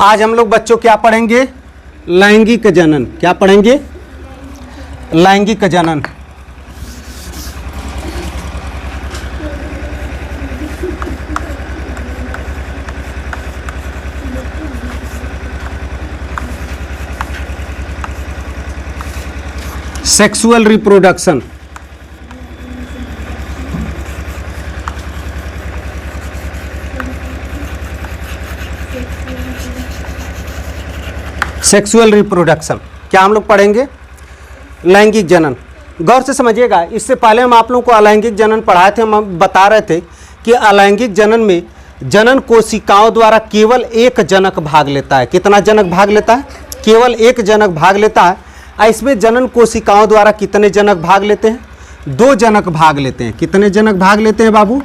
आज हम लोग बच्चों क्या पढ़ेंगे? लैंगिक जनन। क्या पढ़ेंगे? लैंगिक जनन। Sexual reproduction. सेक्सुअल रिप्रोडक्शन क्या हम लोग पढ़ेंगे? लैंगिक जनन। गौर से समझिएगा, इससे पहले हम आप लोगों को अलैंगिक जनन पढ़ाए थे। हम बता रहे थे कि अलैंगिक जनन में जनन कोशिकाओं द्वारा केवल एक जनक भाग लेता है। कितना जनक भाग लेता है? केवल एक जनक भाग लेता है। इसमें जनन कोशिकाओं द्वारा कितने जनक भाग लेते हैं? 2 जनक भाग लेते हैं। कितने जनक भाग लेते हैं बाबू?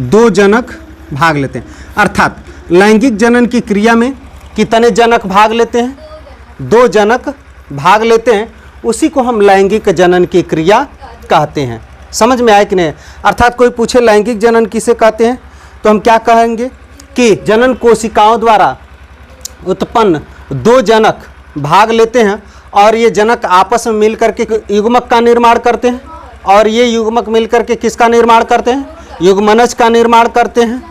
2 जनक भाग लेते हैं। अर्थात लैंगिक जनन की क्रिया में कितने जनक भाग लेते हैं? 2 जनक भाग लेते हैं। उसी को हम लैंगिक जनन की क्रिया कहते हैं। समझ में आया कि नहीं? अर्थात कोई पूछे लैंगिक जनन किसे कहते हैं, तो हम क्या कहेंगे कि जनन कोशिकाओं द्वारा उत्पन्न 2 जनक भाग लेते हैं और ये जनक आपस में मिलकर के युग्मक का निर्माण करते हैं। और ये युग्मक मिलकर के किसका निर्माण करते हैं? युग्मनज का निर्माण करते हैं।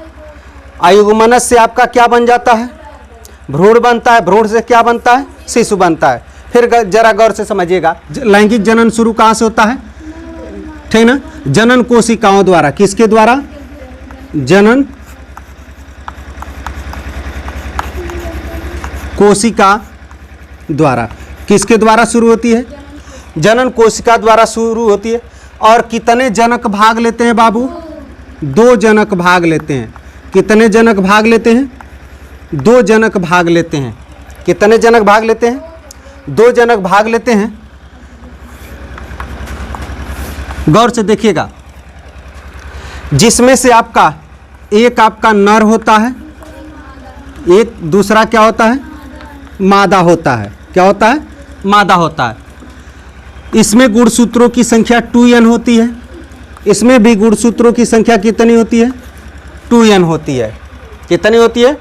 युग्मनज से आपका क्या बन जाता है? भ्रूण बनता है। भ्रूण से क्या बनता है? शिशु बनता है। फिर जरा गौर से समझिएगा, लैंगिक जनन शुरू कहाँ से होता है? ठीक ना? जनन कोशिकाओं द्वारा। किसके द्वारा? जनन कोशिका द्वारा। किसके द्वारा शुरू होती है? जनन कोशिका द्वारा शुरू होती है। और कितने जनक भाग लेते हैं बाबू? 2 जनक भाग लेते हैं। कितने जनक भाग लेते हैं? 2 जनक भाग लेते हैं। कितने जनक भाग लेते हैं? 2 जनक भाग लेते हैं। गौर से देखिएगा, जिसमें से आपका एक आपका नर होता है, एक दूसरा क्या होता है? मादा होता है। क्या होता है? मादा होता है। इसमें गुणसूत्रों की संख्या 2n होती है। इसमें भी गुणसूत्रों की संख्या कितनी होती है? 2n होती है। कितनी होती है?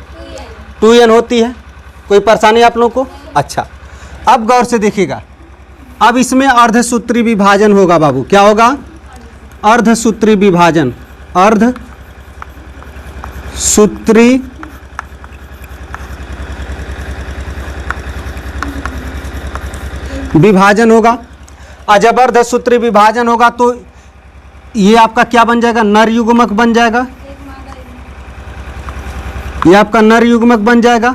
2n होती है। कोई परेशानी आप लोगों को? अच्छा, अब गौर से देखिएगा, अब इसमें अर्धसूत्री विभाजन होगा बाबू। क्या होगा? अर्धसूत्री विभाजन। अर्धसूत्री विभाजन होगा। और जब अर्धसूत्री विभाजन होगा तो ये आपका क्या बन जाएगा? नर युग्मक बन जाएगा। ये आपका नर युग्मक बन जाएगा।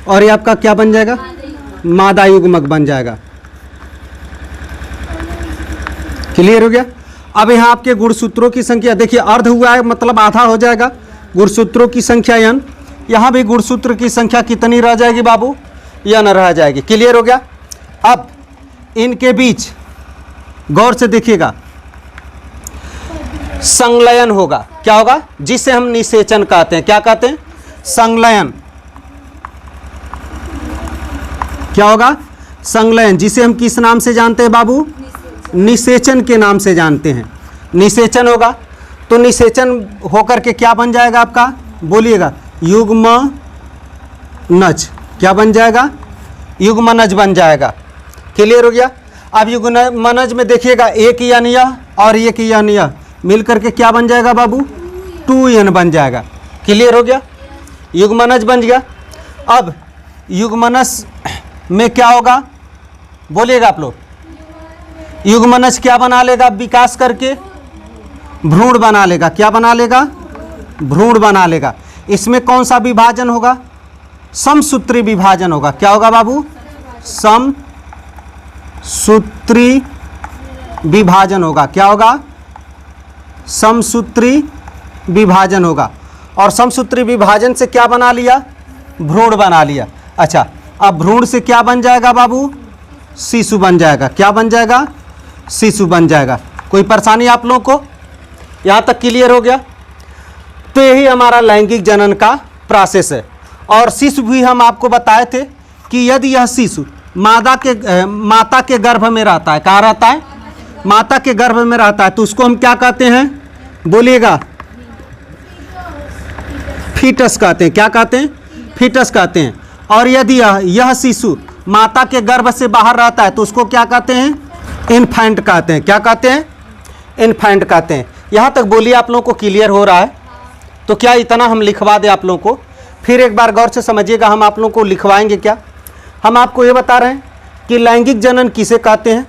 और ये आपका क्या बन जाएगा? मादा युग्मक बन जाएगा। क्लियर हो गया? अब यहाँ आपके गुणसूत्रों की संख्या देखिए, अर्ध हुआ है मतलब आधा हो जाएगा। गुणसूत्रों की संख्या n। यहाँ भी गुणसूत्र की संख्या कितनी रह जाएगी बाबू? n रह जाएगी। क्लियर हो गया? अब इनके बीच गौर से देखिएगा, संलयन होगा। क्या होगा? जिसे हम निषेचन कहते हैं। क्या कहते हैं? संलयन। क्या होगा? संलयन, जिसे हम किस नाम से जानते हैं बाबू? निषेचन के नाम से जानते हैं। निषेचन होगा। तो निषेचन होकर के क्या बन जाएगा आपका? बोलिएगा। युग्मनज। क्या बन जाएगा? युग्मनज बन जाएगा। क्लियर हो गया? अब युग्मनज में देखिएगा, एक n यह और एक n यह मिल करके क्या बन जाएगा बाबू? 2n बन जाएगा। क्लियर हो गया? युग्मनज बन गया। अब युग्मनज में क्या होगा? बोलिएगा आप लोग। युग्मनज क्या बना लेगा? विकास करके भ्रूण बना लेगा। क्या बना लेगा? भ्रूण बना लेगा। इसमें कौन सा विभाजन होगा? समसूत्री विभाजन होगा। क्या होगा बाबू? समसूत्री विभाजन होगा। क्या होगा? समसूत्री विभाजन होगा। और समसूत्री विभाजन से क्या बना लिया? भ्रूण बना लिया। अच्छा, अब भ्रूण से क्या बन जाएगा बाबू? शिशु बन जाएगा। क्या बन जाएगा? शिशु बन जाएगा। कोई परेशानी आप लोगों को? यहाँ तक क्लियर हो गया? तो यही हमारा लैंगिक जनन का प्रोसेस है। और शिशु भी हम आपको बताए थे कि यदि यह शिशु माता के गर्भ में रहता है। कहाँ रहता है? माता के गर्भ में रहता है। तो उसको हम क्या कहते हैं? बोलिएगा। फीटस कहते हैं। क्या कहते हैं? फीटस कहते हैं। और यदि यह शिशु माता के गर्भ से बाहर रहता है तो उसको क्या कहते हैं? इन्फेंट कहते हैं। क्या कहते हैं? इन्फेंट कहते हैं। यहाँ तक बोलिए आप लोगों को क्लियर हो रहा है? तो क्या इतना हम लिखवा दें आप लोगों को? फिर एक बार गौर से समझिएगा, हम आप लोगों को लिखवाएंगे क्या? हम आपको ये बता रहे हैं कि लैंगिक जनन किसे कहते हैं।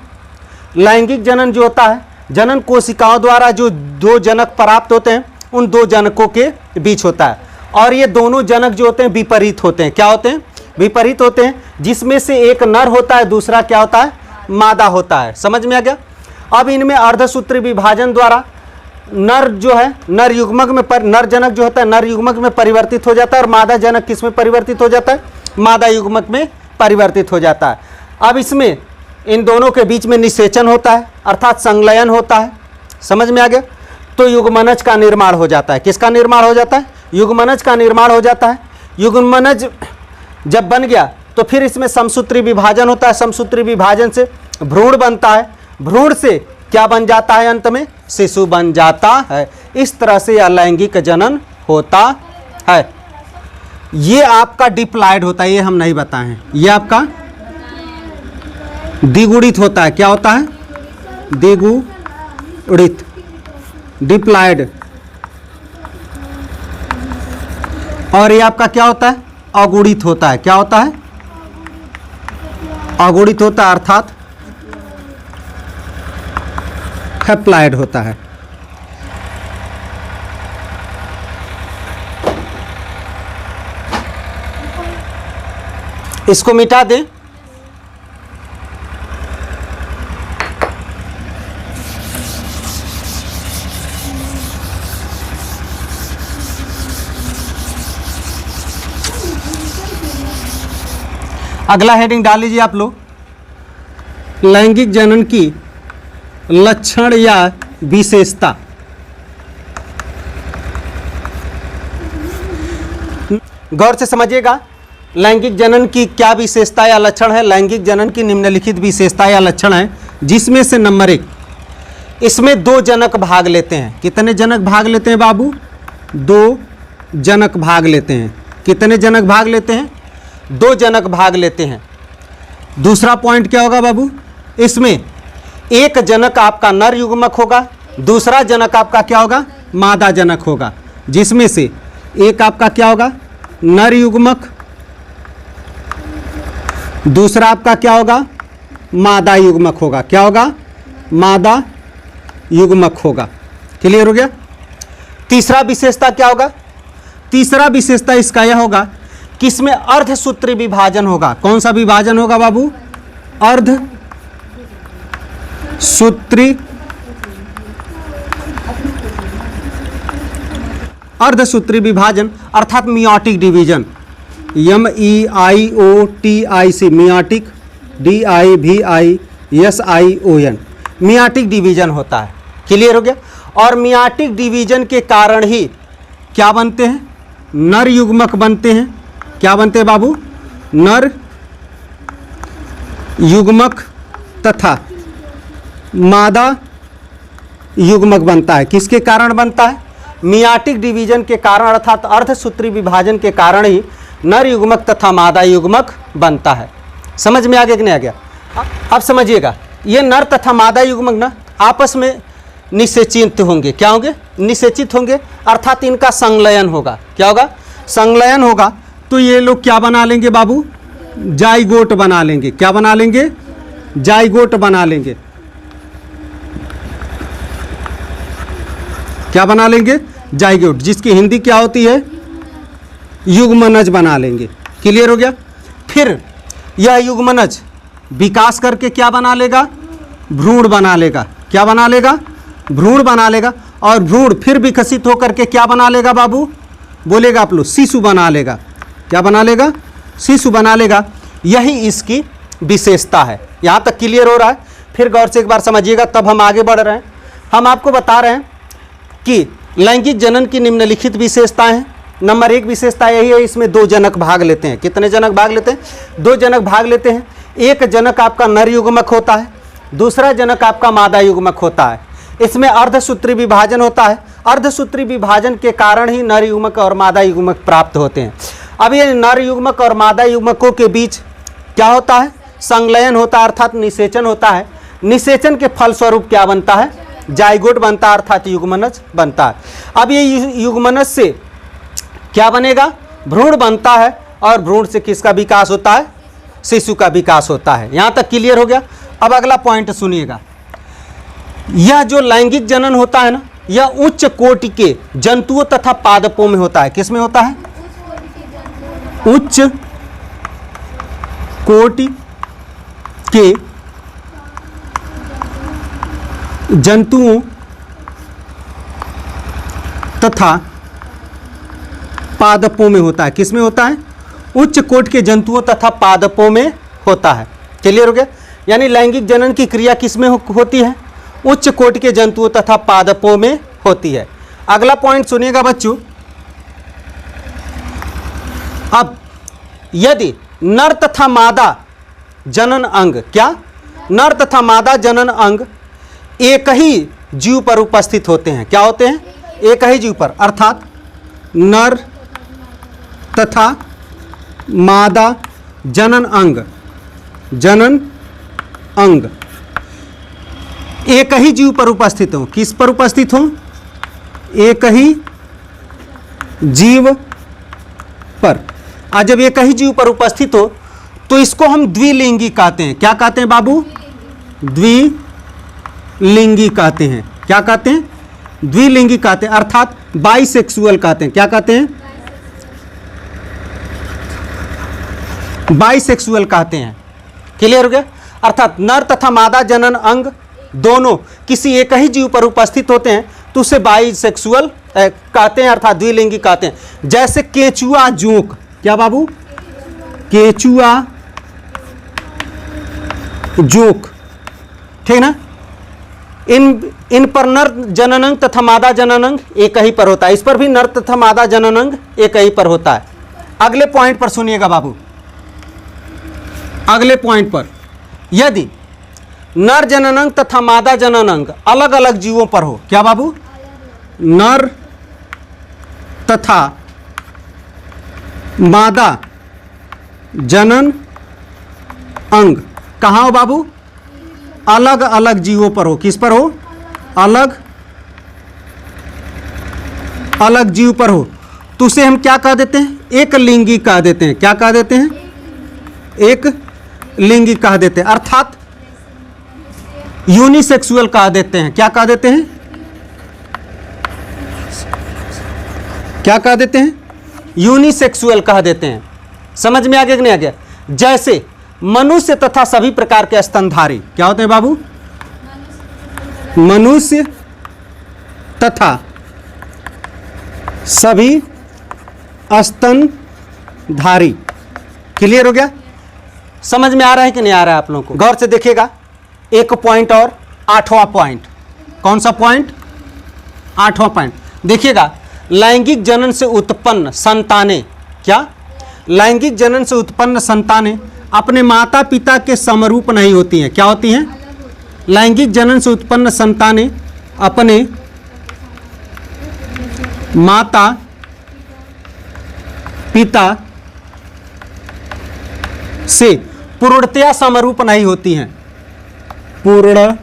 लैंगिक जनन जो होता है, जनन कोशिकाओं द्वारा जो दो जनक प्राप्त होते हैं उन दो जनकों के बीच होता है, और ये दोनों जनक जो होते हैं विपरीत होते हैं। क्या होते हैं? विपरीत होते हैं, जिसमें से एक नर होता है, दूसरा क्या होता है? मादा होता है। समझ में आ गया? अब इनमें अर्धसूत्री विभाजन द्वारा नर जो है नर युग्मक में नर जनक जो होता है नर युग्मक में परिवर्तित हो जाता है, और मादा जनक किस में परिवर्तित हो जाता है? मादा युग्मक में परिवर्तित हो जाता है। अब इसमें इन दोनों के बीच में निषेचन होता है, अर्थात संलयन होता है। समझ में आ गया? तो युग्मनज का निर्माण हो जाता है। किसका निर्माण हो जाता है? युग्मनज का निर्माण हो जाता है। युग्मनज जब बन गया तो फिर इसमें समसूत्री विभाजन होता है। समसूत्री विभाजन से भ्रूण बनता है। भ्रूण से क्या बन जाता है? अंत में शिशु बन जाता है। इस तरह से अलैंगिक जनन होता है। ये आपका डिप्लॉयड होता है, ये हम नहीं बताए हैं। ये आपका द्विगुणित होता है। क्या होता है? द्विगुणित, डिप्लॉयड। और ये आपका क्या होता है? अगुणित होता है। क्या होता है? अगुणित होता है, अर्थात हैप्लॉयड होता है। इसको मिटा दें। अगला हेडिंग डाल लीजिए आप लोग, लैंगिक जनन की लक्षण या विशेषता। गौर से समझिएगा, लैंगिक जनन की क्या विशेषता या लक्षण है। लैंगिक जनन की निम्नलिखित विशेषता या लक्षण है, जिसमें से नंबर 1, इसमें दो जनक भाग लेते हैं। कितने जनक भाग लेते हैं बाबू? 2 जनक भाग लेते हैं। कितने जनक भाग लेते हैं? 2 जनक भाग लेते हैं। दूसरा पॉइंट क्या होगा बाबू? इसमें एक जनक आपका नर युग्मक होगा, दूसरा जनक आपका क्या होगा? मादा जनक होगा, जिसमें से एक आपका क्या होगा? नर युग्मक, दूसरा आपका क्या होगा? मादा युग्मक होगा। क्या होगा? मादा युग्मक होगा। क्लियर हो गया? तीसरा विशेषता क्या होगा? तीसरा विशेषता इसका यह होगा कि इसमें अर्धसूत्री विभाजन होगा। कौन सा विभाजन होगा बाबू? अर्धसूत्री विभाजन, अर्थात meiotic division. MIOTIC, meiotic, DIVISION, meiotic division होता है। क्लियर हो गया? और मियोटिक डिवीजन के कारण ही क्या बनते हैं? नर युग्मक बनते हैं। क्या बनते हैं बाबू? नर युग्मक तथा मादा युग्मक बनता है। किसके कारण बनता है? मियोटिक डिवीजन के कारण, अर्थात अर्धसूत्री विभाजन के कारण ही नर युग्मक तथा मादा युग्मक बनता है। समझ में आ गया कि नहीं आ गया? अब समझिएगा, ये नर तथा मादा युग्मक ना आपस में निषेचित होंगे। क्या होंगे? निषेचित होंगे, अर्थात इनका संलयन होगा। क्या होगा? संलयन होगा। तो ये लोग क्या बना लेंगे बाबू? जाइगोट बना लेंगे। क्या बना लेंगे? जाइगोट बना लेंगे। क्या बना लेंगे? जाइगोट, जिसकी हिंदी क्या होती है? युग्मनज बना लेंगे। क्लियर हो गया? फिर यह युग्मनज विकास करके क्या बना लेगा? भ्रूण बना लेगा। क्या बना लेगा? भ्रूण बना लेगा। और भ्रूण फिर विकसित होकर के क्या बना लेगा बाबू? बोलेगा आप लोग, शिशु बना लेगा। क्या बना लेगा? शिशु बना लेगा। यही इसकी विशेषता है। यहाँ तक क्लियर हो रहा है? फिर गौर से एक बार समझिएगा, तब हम आगे बढ़ रहे हैं। हम आपको बता रहे हैं कि लैंगिक जनन की निम्नलिखित विशेषताएं हैं। नंबर 1 विशेषता यही है, इसमें 2 जनक भाग लेते हैं। कितने जनक भाग लेते हैं? 2 जनक भाग लेते हैं। एक जनक आपका नर युग्मक होता है, दूसरा जनक आपका मादा युग्मक होता है। इसमें अर्धसूत्री विभाजन होता है। अर्धसूत्री विभाजन के कारण ही नर युग्मक और मादा युग्मक प्राप्त होते हैं। अब ये नर युग्मक और मादा युग्मकों के बीच क्या होता है? संलयन होता है, अर्थात निषेचन होता है। निषेचन के फलस्वरूप क्या बनता है? जाइगोट बनता है, अर्थात युग्मनज बनता है। अब ये युग्मनज से क्या बनेगा? भ्रूण बनता है, और भ्रूण से किसका विकास होता है? शिशु का विकास होता है। यहां तक क्लियर हो गया। अब अगला पॉइंट सुनिएगा, यह जो लैंगिक जनन होता है ना, यह उच्च कोटि के जंतुओं तथा पादपों में होता है। किसमें होता है? उच्च कोटि के जंतुओं तथा पादपों में होता है। किसमें होता है? उच्च कोटि के जंतुओं तथा पादपों में होता है। क्लियर हो गया? यानी लैंगिक जनन की क्रिया किसमें होती है? उच्च कोटि के जंतुओं तथा पादपों में होती है। अगला पॉइंट सुनिएगा बच्चों, अब यदि नर तथा मादा जनन अंग, क्या? नर तथा मादा जनन अंग एक ही जीव पर उपस्थित होते हैं। क्या होते हैं? एक ही जीव पर, अर्थात नर तथा मादा जनन अंग एक ही जीव पर उपस्थित हो। किस पर उपस्थित हो? एक ही जीव पर। आज जब एक ही जीव पर उपस्थित हो तो इसको हम द्विलिंगी कहते हैं। क्या कहते हैं बाबू? द्विलिंगी कहते हैं। क्या कहते हैं? द्विलिंगी कहते हैं, अर्थात बाइसेक्सुअल कहते हैं। क्या कहते हैं? बाइसेक्सुअल कहते हैं। क्लियर हो गया? अर्थात नर तथा मादा जनन अंग दोनों किसी एक ही जीव पर उपस्थित होते हैं तो उसे बाइसेक्सुअल कहते हैं, अर्थात द्विलिंगी कहते हैं। जैसे केचुआ जोंक। क्या बाबू? केचुआ जोंक, ठीक ना? इन पर नर जननांग तथा मादा जननांग एक ही पर होता है। इस पर भी नर तथा मादा जननांग एक ही पर होता है। अगले पॉइंट पर सुनिएगा बाबू, अगले पॉइंट पर, यदि नर जननांग तथा मादा जननांग अलग अलग जीवों पर हो। क्या बाबू? नर तथा मादा जनन अंग कहाँ हो बाबू? अलग अलग जीवों पर हो। किस पर हो? अलग अलग जीव पर हो तो उसे हम क्या कह देते हैं? एक लिंगी कह देते हैं। क्या कह देते हैं? एक लिंगी कह देते हैं, अर्थात यूनिसेक्सुअल कह देते हैं। क्या कह देते हैं? क्या कह देते हैं? यूनिसेक्सुअल कह देते हैं। समझ में आ गया कि नहीं आ गया? जैसे मनुष्य तथा सभी प्रकार के स्तनधारी। क्या होते हैं बाबू? मनुष्य तथा सभी स्तनधारी। क्लियर हो गया? समझ में आ रहा है कि नहीं आ रहा है आप लोगों को? गौर से देखिएगा, एक पॉइंट और 8वां पॉइंट। कौन सा पॉइंट? 8वां पॉइंट देखिएगा, लैंगिक जनन से उत्पन्न संतानें। क्या? लैंगिक जनन से उत्पन्न संतानें अपने माता पिता के समरूप नहीं होती हैं। क्या होती हैं? लैंगिक जनन से उत्पन्न संतानें अपने माता पिता से पूर्णतया समरूप नहीं होती हैं। पूर्णतया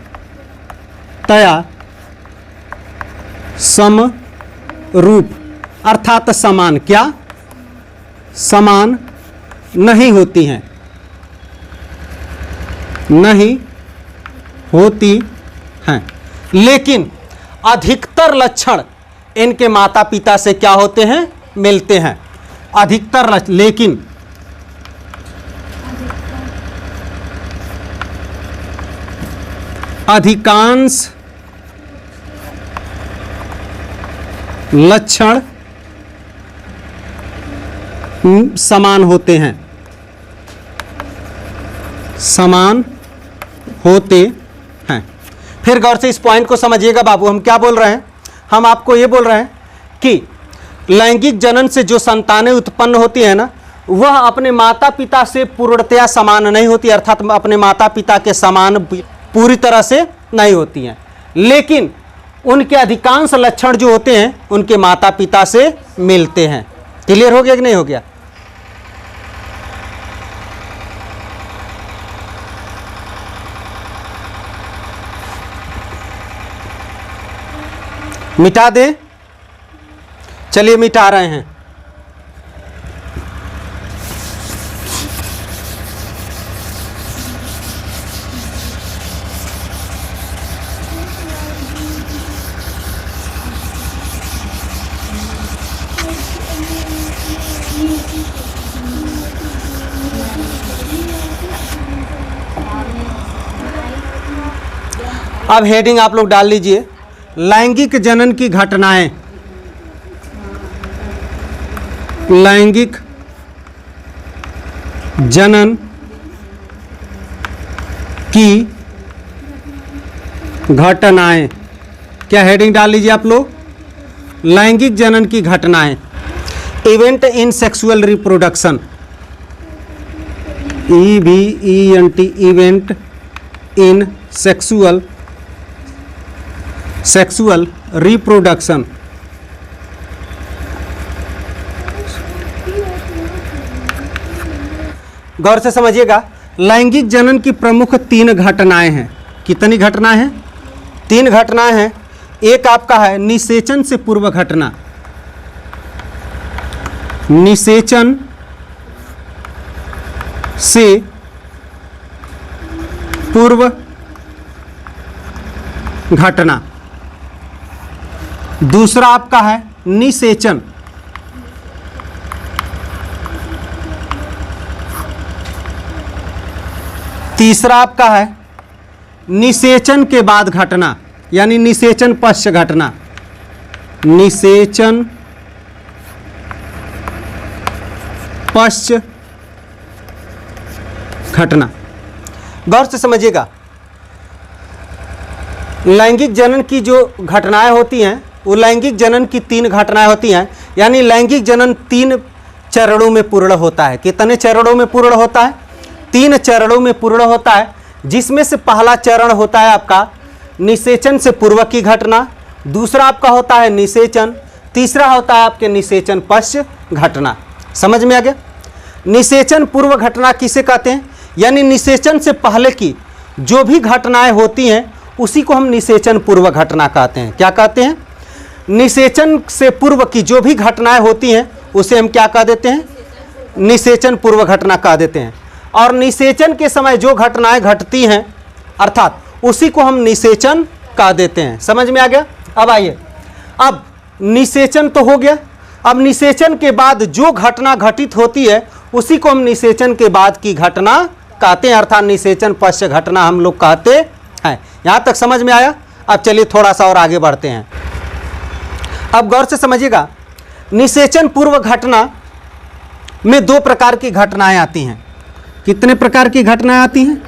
समरूप अर्थात समान। क्या? समान नहीं होती हैं, नहीं होती हैं। लेकिन अधिकतर लक्षण इनके माता पिता से क्या होते हैं? मिलते हैं। अधिकतर लक्षण, लेकिन अधिकांश लक्षण समान होते हैं, समान होते हैं। फिर गौर से इस पॉइंट को समझिएगा बाबू, हम क्या बोल रहे हैं? हम आपको ये बोल रहे हैं कि लैंगिक जनन से जो संतानें उत्पन्न होती है ना, वह अपने माता पिता से पूर्णतया समान नहीं होती, अर्थात अपने माता पिता के समान पूरी तरह से नहीं होती हैं। लेकिन उनके अधिकांश लक्षण जो होते हैं उनके माता पिता से मिलते हैं। क्लियर हो गया कि नहीं हो गया? मिटा दें, चलिए मिटा रहे हैं। अब हेडिंग आप लोग डाल लीजिए, लैंगिक जनन की घटनाएं। लैंगिक जनन की घटनाएं, क्या हेडिंग डाल लीजिए आप लोग, लैंगिक जनन की घटनाएं। Event in sexual reproduction, EVENT, event in sexual reproduction. गौर से समझिएगा, लैंगिक जनन की प्रमुख 3 घटनाएं हैं। कितनी घटनाएं हैं? 3 घटनाएं हैं। एक आपका है निषेचन से पूर्व घटना, निषेचन से पूर्व घटना। दूसरा आपका है निषेचन, तीसरा आपका है निषेचन के बाद घटना, यानी निषेचन पश्चात घटना। निषेचन पश्चात घटना। गौर से समझिएगा, लैंगिक जनन की जो घटनाएं होती हैं वो लैंगिक जनन की 3 घटनाएं होती हैं, यानी लैंगिक जनन 3 चरणों में पूर्ण होता है। कितने चरणों में पूर्ण होता है? 3 चरणों में पूर्ण होता है, जिसमें से पहला चरण होता है आपका निषेचन से पूर्व की घटना, दूसरा आपका होता है निषेचन, तीसरा होता है आपके निषेचन पश्चात घटना। समझ में आ गया? निषेचन पूर्व घटना किसे कहते हैं? यानी निषेचन से पहले की जो भी घटनाएं होती हैं उसी को हम निषेचन पूर्व घटना कहते हैं। क्या कहते हैं? निषेचन से पूर्व की जो भी घटनाएं होती हैं उसे हम क्या कह देते हैं? निषेचन पूर्व घटना कह देते हैं। और निषेचन के समय जो घटनाएं घटती हैं अर्थात उसी को हम निषेचन कह देते हैं। समझ में आ गया? अब आइए, अब निषेचन तो हो गया, अब निषेचन के बाद जो घटना घटित होती है उसी को हम निषेचन के बाद की घटना कहते हैं, अर्थात निषेचन पश्चात घटना हम लोग कहते हैं। यहाँ तक समझ में आया? अब चलिए थोड़ा सा और आगे बढ़ते हैं। अब गौर से समझिएगा, निषेचन पूर्व घटना में 2 प्रकार की घटनाएं आती हैं। कितने प्रकार की घटनाएं आती हैं?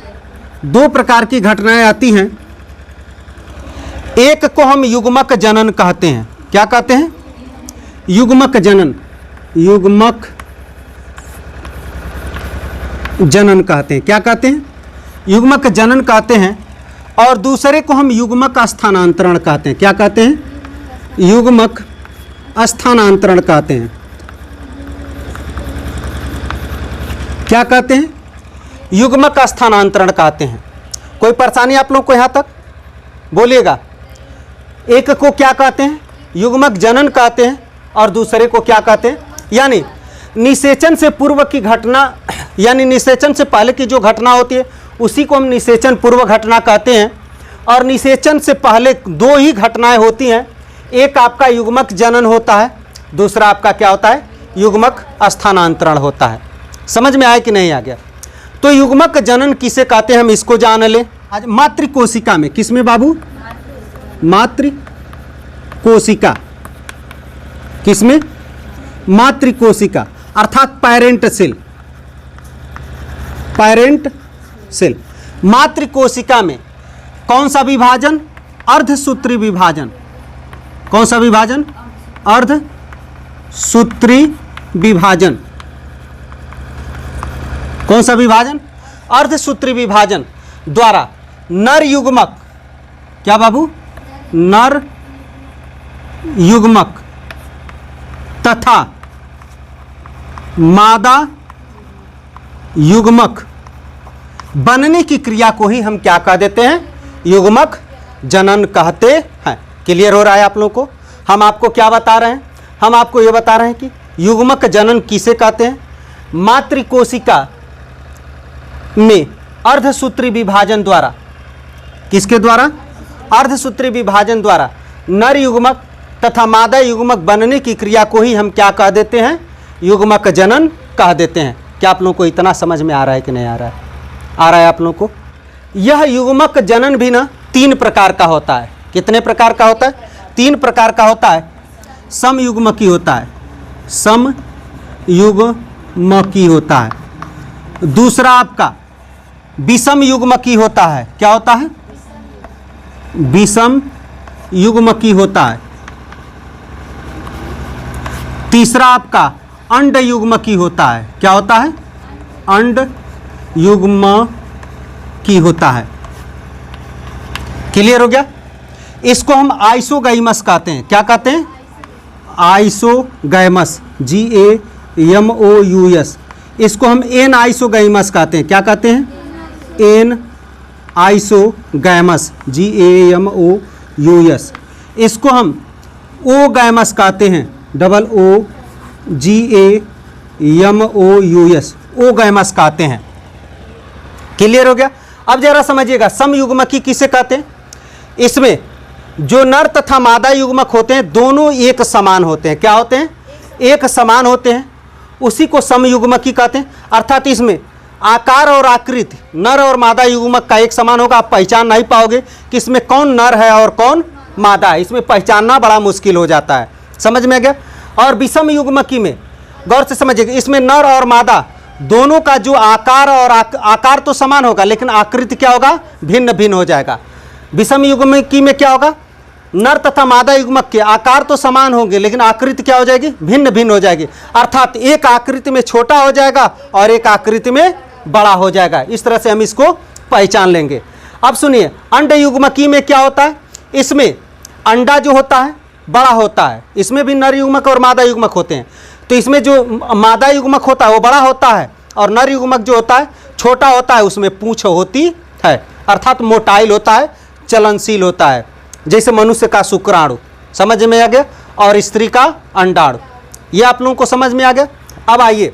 2 प्रकार की घटनाएं आती हैं। एक को हम युग्मक जनन कहते हैं। क्या कहते हैं? युग्मक जनन, युग्मक जनन कहते हैं। क्या कहते हैं? युग्मक जनन कहते हैं। और दूसरे को हम युग्मक स्थानांतरण कहते हैं। क्या कहते हैं? युग्मक स्थानांतरण कहते हैं। क्या कहते हैं? युग्मक स्थानांतरण कहते हैं। कोई परेशानी आप लोग को यहाँ तक? बोलिएगा। एक को क्या कहते हैं? युग्मक जनन कहते हैं और दूसरे को क्या कहते हैं? यानी निषेचन से पूर्व की घटना, यानी निषेचन से पहले की जो घटना होती है उसी को हम निषेचन पूर्व घटना कहते हैं। और निषेचन से पहले 2 ही घटनाएं होती हैं, एक आपका युग्मक जनन होता है, दूसरा आपका क्या होता है? युग्मक स्थानांतरण होता है। समझ में आया कि नहीं आ गया? तो युग्मक जनन किसे कहते हैं हम इसको जान लें। आज मातृकोशिका में, किसमें बाबू? मातृकोशिका। किसमें? मातृकोशिका अर्थात पैरेंट सेल। Parent cell. मातृकोशिका में कौन सा विभाजन? अर्धसूत्री विभाजन। कौन सा विभाजन? अर्धसूत्री विभाजन। कौन सा विभाजन? अर्धसूत्री विभाजन द्वारा नर युग्मक, क्या बाबू? नर युग्मक तथा मादा युग्मक बनने की क्रिया को ही हम क्या कह देते हैं? युग्मक जनन कहते हैं। क्लियर हो रहा है आप लोगों को? हम आपको क्या बता रहे हैं? हम आपको ये बता रहे हैं कि युग्मक जनन किसे कहते हैं? मातृकोशिका में अर्धसूत्री विभाजन द्वारा, किसके द्वारा? अर्धसूत्री विभाजन द्वारा नर युग्मक तथा मादा युग्मक बनने की क्रिया को ही हम क्या कह देते हैं? युग्मक जनन कह देते हैं। क्या आप लोगों को इतना समझ में आ रहा है कि नहीं आ रहा है? आ रहा है आप लोगों को? यह युग्मक जनन भी ना 3 प्रकार का होता है। कितने प्रकार का होता है? 3 प्रकार का होता है। समयुग्मकी होता है, समयुग्मकी होता है। दूसरा आपका विषम युग्मकी होता है। क्या होता है? विषम युग्मकी होता है। तीसरा आपका अंड युग्मकी होता है। क्या होता है? अंड युग्मकी होता है। क्लियर हो गया? इसको हम आइसोगैमस कहते हैं। क्या कहते हैं? Isogamous, GAMOUS। इसको हम एन आइसोगैमस कहते हैं। क्या कहते हैं? An isogamous, GAMOUS। इसको हम ओ गैमस कहते हैं, OOGAMOUS, ओ गैमस कहते हैं। क्लियर हो गया? अब जरा समझिएगा, समयुग्मकी किसे कहते हैं? इसमें जो नर तथा मादा युग्मक होते हैं दोनों एक समान होते हैं। क्या होते हैं? एक समान होते हैं, उसी को समयुग्मकी कहते हैं। अर्थात इसमें आकार और आकृति नर और मादा युग्मक का एक समान होगा। आप पहचान नहीं पाओगे कि इसमें कौन नर है और कौन मादा है। इसमें पहचानना बड़ा मुश्किल हो जाता है। समझ में आ गया? और विषम युग्मकी में गौर से समझिएगा, इसमें नर और मादा दोनों का जो आकार और आकार तो समान होगा, लेकिन आकृति क्या होगा? भिन्न भिन्न हो जाएगा। विषम युग्मकी में क्या होगा? नर तथा मादा युग्मक के आकार तो समान होंगे, लेकिन आकृति क्या हो जाएगी? भिन्न भिन्न हो जाएगी। अर्थात एक आकृति में छोटा हो जाएगा और एक आकृति में बड़ा हो जाएगा। इस तरह से हम इसको पहचान लेंगे। अब सुनिए, अंड युग्मकी में क्या होता है? इसमें अंडा जो होता है बड़ा होता है। इसमें भी नर युग्मक और मादा युग्मक होते हैं। तो इसमें जो मादा युग्मक होता है वो बड़ा होता है और नर युग्मक जो होता है छोटा होता है। उसमें पूंछ होती है, अर्थात मोटाइल होता है, चलनशील होता है, जैसे मनुष्य का शुक्राणु। समझ में आ गया? और स्त्री का अंडाणु। ये आप लोगों को समझ में आ गया? अब आइए,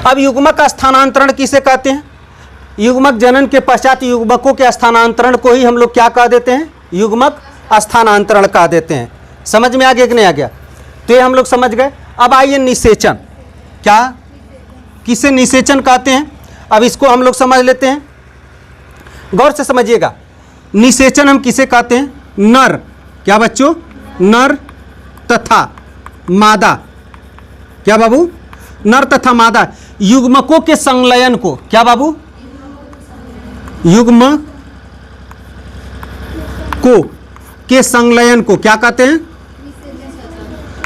अब युग्मक का स्थानांतरण किसे कहते हैं? युग्मक जनन के पश्चात युग्मकों के स्थानांतरण को ही हम लोग क्या कह देते हैं? युग्मक स्थानांतरण कह देते हैं। समझ में आ गया कि नहीं आ गया? तो ये हम लोग समझ गए। अब आइए निषेचन। क्या, किसे निषेचन कहते हैं? अब इसको हम लोग समझ लेते हैं। गौर से समझिएगा, निषेचन हम किसे कहते हैं? नर, क्या बच्चों? नर तथा मादा, क्या बाबू? नर तथा मादा युग्मकों के संलयन को, क्या बाबू? युग्म को के संलयन को क्या कहते हैं?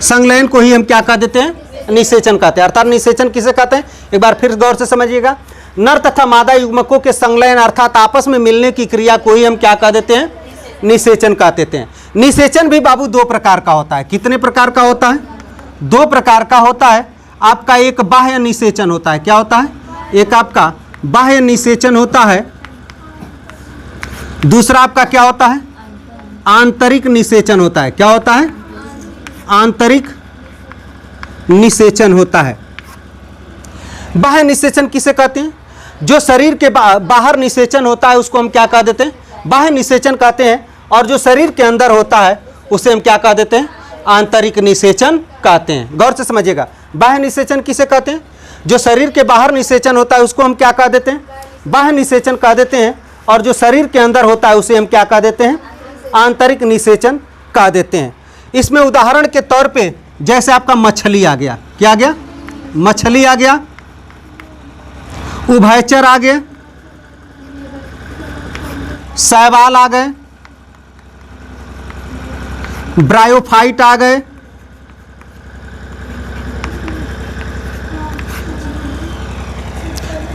संलयन को ही हम क्या कह देते हैं? निषेचन कहते हैं। अर्थात निषेचन किसे कहते हैं? एक बार फिर गौर से समझिएगा, नर तथा मादा युग्मकों के संलयन अर्थात आपस में मिलने की क्रिया को ही हम क्या कह देते हैं? निषेचन कह देते हैं। निषेचन भी बाबू 2 प्रकार का होता है। कितने प्रकार का होता है? 2 प्रकार का होता है। आपका एक बाह्य निषेचन होता है। क्या होता है? एक आपका बाह्य निषेचन होता है, दूसरा आपका क्या होता है? आंतरिक निषेचन होता है। क्या होता है? आंतरिक निषेचन होता है। बाह्य निषेचन किसे कहते हैं? जो शरीर के बाहर निषेचन होता है उसको हम क्या कह देते हैं? बाह्य निषेचन कहते हैं। और जो शरीर के अंदर होता है उसे हम क्या कह देते हैं? आंतरिक निषेचन कहते हैं। गौर से समझिएगा, बाह्य निषेचन किसे कहते हैं? जो शरीर के बाहर निषेचन होता है उसको हम क्या कह देते हैं? बाह्य निषेचन कह देते हैं। और जो शरीर के अंदर होता है उसे हम क्या कह देते हैं? आंतरिक निषेचन कह देते हैं। इसमें उदाहरण के तौर पे जैसे आपका मछली आ गया। क्या आ गया? मछली आ गया, उभयचर आ गए, शैवाल आ गए, ब्रायोफाइट आ गए,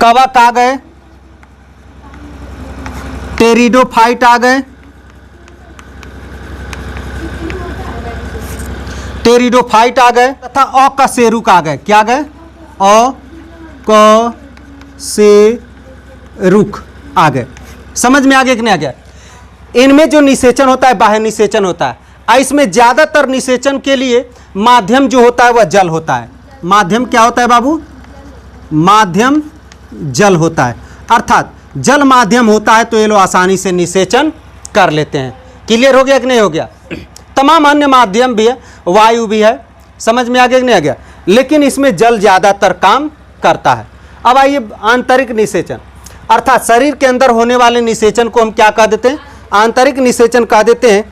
कवक आ गए, टेरिडोफाइट आ गए, टेरिडोफाइट आ गए तथा अकशेरुक आ गए। क्या आ गए? अकशेरुक आ गए। समझ में आ गया कि नहीं आ गया? इनमें जो निषेचन होता है बाह्य निषेचन होता है। इसमें ज़्यादातर निषेचन के लिए माध्यम जो होता है वह जल होता है। माध्यम क्या होता है बाबू? माध्यम जल होता है, अर्थात जल माध्यम होता है तो ये लोग आसानी से निषेचन कर लेते हैं। क्लियर हो गया कि नहीं हो गया? तमाम अन्य माध्यम भी है, वायु भी है, समझ में आ गया कि नहीं आ गया, लेकिन इसमें जल ज़्यादातर काम करता है। अब आइए आंतरिक निषेचन, अर्थात शरीर के अंदर होने वाले निषेचन को हम क्या कह देते हैं? आंतरिक निषेचन कह देते हैं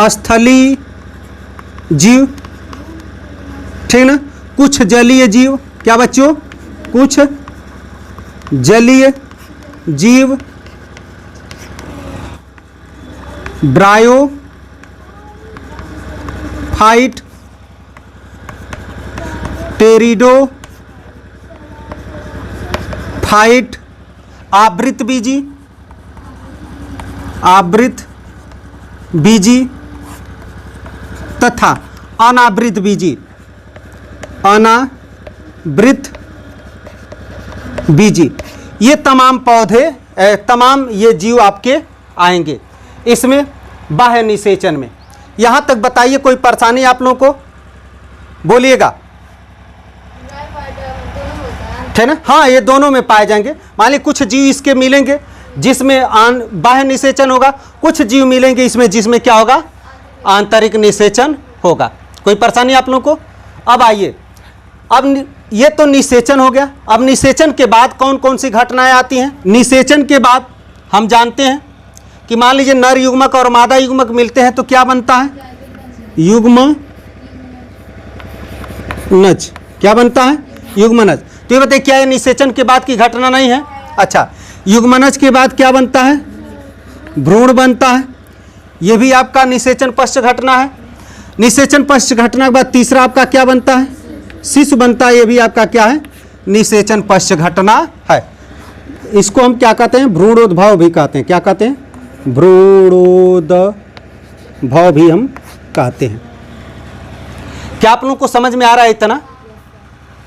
स्थलीय जीव, ठीक ना। कुछ जलीय जीव, क्या बच्चों? कुछ जलीय जीव ब्रायोफाइट, टेरिडोफाइट, आवृत बीजी तथा अनावृत बीजी, ये तमाम पौधे, तमाम ये जीव आपके आएंगे इसमें बाह्य निषेचन में। यहाँ तक बताइए कोई परेशानी आप लोगों को? बोलिएगा, ठीक ना। हाँ, ये दोनों में पाए जाएंगे। मान लीजिए कुछ जीव इसके मिलेंगे जिसमें बाह्य निषेचन होगा, कुछ जीव मिलेंगे इसमें जिसमें क्या होगा? आंतरिक निषेचन होगा। कोई परेशानी आप लोगों को? अब आइए, अब ये तो निषेचन हो गया। अब निषेचन के बाद कौन कौन सी घटनाएं आती हैं? निषेचन के बाद हम जानते हैं कि मान लीजिए नर युग्मक और मादा युग्मक मिलते हैं तो क्या बनता है? युग्मनज। क्या बनता है? युग्मनज। तो ये बताइए क्या ये निषेचन के बाद की घटना नहीं है? अच्छा, युग्मनज के बाद क्या बनता है? भ्रूण बनता है। ये भी आपका निषेचन पश्च घटना है। निषेचन पश्च घटना के बाद तीसरा आपका क्या बनता है? शिशु बनता है। ये भी आपका क्या है? निषेचन पश्च घटना है। इसको हम क्या कहते हैं? भ्रूणोद्भव भी कहते हैं। क्या कहते हैं? भ्रूणोद्भव भी हम कहते हैं। क्या आप लोगों को समझ में आ रहा है इतना?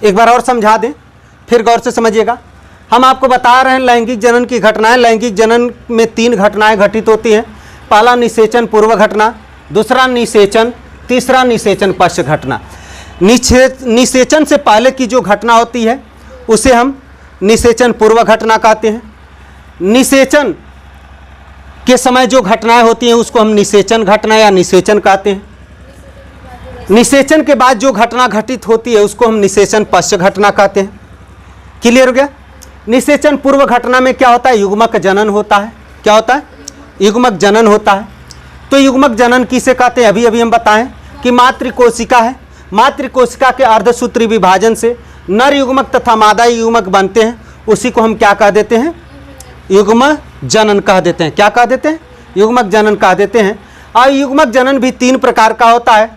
एक बार और समझा दें, फिर गौर से समझिएगा। हम आपको बता रहे हैं लैंगिक जनन की घटनाएं। लैंगिक जनन में 3 घटनाएं घटित होती हैं। पहला निषेचन पूर्व घटना, दूसरा निषेचन, तीसरा निषेचन पश्च घटना। निषेचन से पहले की जो घटना होती है उसे हम निषेचन पूर्व घटना कहते हैं। निषेचन के समय जो घटनाएं होती हैं उसको हम निषेचन घटना या निषेचन कहते हैं। निषेचन के बाद जो घटना घटित होती है उसको हम निषेचन पश्च घटना कहते हैं। क्लियर हो गया? निषेचन पूर्व घटना में क्या होता है? युग्मक जनन होता है। क्या होता है? युग्मक जनन होता है। तो युग्मक जनन किसे कहते हैं? अभी अभी हम बताएं कि मातृकोशिका है। मातृकोशिका के अर्धसूत्री विभाजन से नर युग्मक तथा मादा युग्मक बनते हैं, उसी को हम क्या कह देते हैं? युग्म जनन कह देते हैं। क्या कह देते हैं? युग्मक जनन कह देते हैं। और युग्मक जनन भी 3 प्रकार का होता है।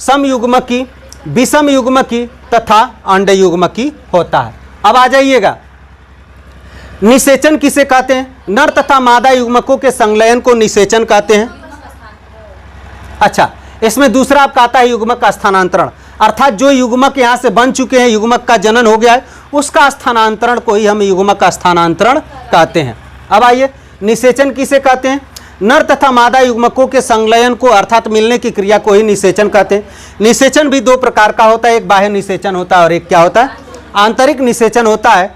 समयुग्मकी, विषम युग्मकी तथा अंड युग्मकी होता है। अब आ जाइएगा, निषेचन किसे कहते हैं? नर तथा मादा युग्मकों के संलयन को निषेचन कहते हैं। अच्छा, इसमें दूसरा आपका आता है युग्मक का स्थानांतरण, अर्थात जो युग्मक यहाँ से बन चुके हैं, युग्मक का जनन हो गया है, उसका स्थानांतरण को ही हम युग्मक का स्थानांतरण कहते हैं। अब आइए, निषेचन किसे कहते हैं? नर तथा मादा युग्मकों के संलयन को अर्थात मिलने की क्रिया को ही निषेचन कहते हैं। निषेचन भी 2 प्रकार का होता है, एक बाह्य निषेचन होता है और एक क्या होता है? आंतरिक निषेचन होता है।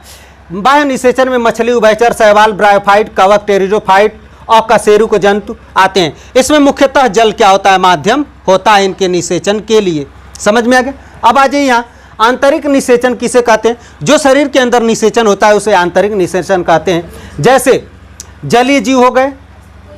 बाह्य निषेचन में मछली, उभयचर, शैवाल, ब्रायोफाइट, कवक, टेरिडोफाइट और कशेरुक जंतु आते हैं। इसमें मुख्यतः जल क्या होता है? माध्यम होता है इनके निषेचन के लिए। समझ में आ गया? अब आ जाइए यहाँ, आंतरिक निषेचन किसे कहते हैं? जो शरीर के अंदर निषेचन होता है उसे आंतरिक निषेचन कहते हैं। जैसे जलीय जीव हो गए,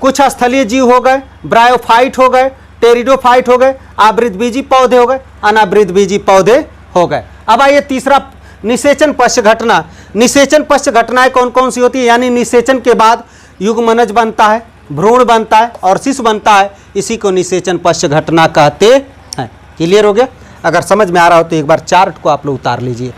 कुछ स्थलीय जीव हो गए, ब्रायोफाइट हो गए, टेरिडोफाइट हो गए, आवृतबीजी पौधे हो गए, अनावृतबीजी पौधे हो गए। अब आइए तीसरा, निषेचन पश्च घटना। निषेचन पश्च घटनाएं कौन कौन सी होती है? यानी निषेचन के बाद युग्मनज बनता है, भ्रूण बनता है और शिशु बनता है, इसी को निषेचन पश्च घटना कहते हैं। क्लियर हो गया? अगर समझ में आ रहा हो तो एक बार चार्ट को आप लोग उतार लीजिए।